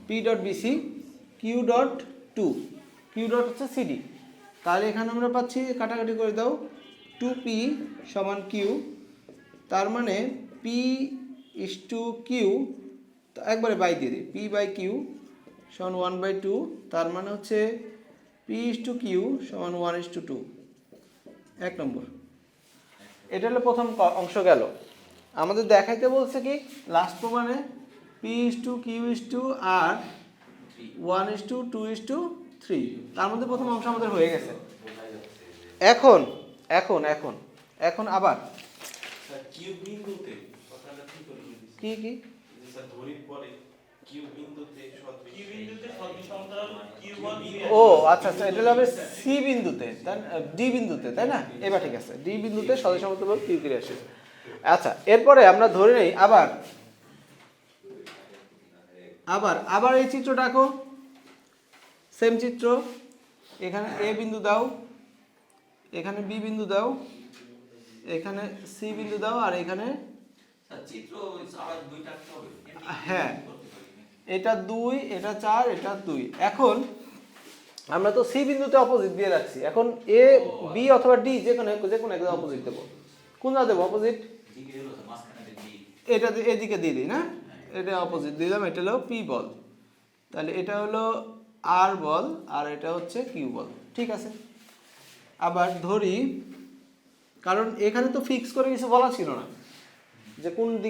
P dot BC Q dot two, Q dot হচ্ছে CD. তাহলে এখানে আমরা পাচ্ছি, কাটাকাটি করে দাও, 2p সমান কিউ, তার মানে পি ইস টু কিউ, একবারে বাই দিয়ে দিই, পি বাই কিউ সমান 1/2, তার মানে হচ্ছে পি ইস টু কিউ সমান 1:2। 1 নম্বর, এটা হলো প্রথম অংশ গেল। আমাদের দেখাইতে বলছে কি লাস্ট প্রমাণে P is to Q is to R 1:2:3, তার মধ্যে প্রথম অংশ আমাদের হয়ে গেছে। এখন এখন এখন এখন আবার কি কি ও আচ্ছা আচ্ছা, এটা হবে সি বিন্দুতে, তাই ডি বিন্দুতে, তাই না? এবার ঠিক আছে, ডি বিন্দুতে সদস্য সমতুল্য কিউ কিউ রাশি। আচ্ছা, এরপরে আমরা ধরে নেই আবার আবার আবার এই চিত্রটা আঁকো, সেম চিত্র। এখানে এ বিন্দু দাও, এখানে বি বিন্দু দাও, এখানে সি বিন্দু দাও, আর এখানে হ্যাঁ এটা 2, এটা 4, এটা 2। এখন আমরা তো সি বিন্দুতে অপোজিট দিয়ে রাখছি, এখন এ বি অথবা ডি যে কোনো একটা অপোজিট দেবো। কোন জায়গা দেবো অপোজিট? এটা এদিকে দিয়ে দিই না, এটা অপোজিট দিলাম, এটা হলো পি বল, তাহলে এটা হলো আর বল, আর এটা হচ্ছে কিউ বল। ঠিক আছে, আবার ধরি, কারণ এখানে তো ফিক্স করে কিছু বলা ছিল না যে কোন দিকে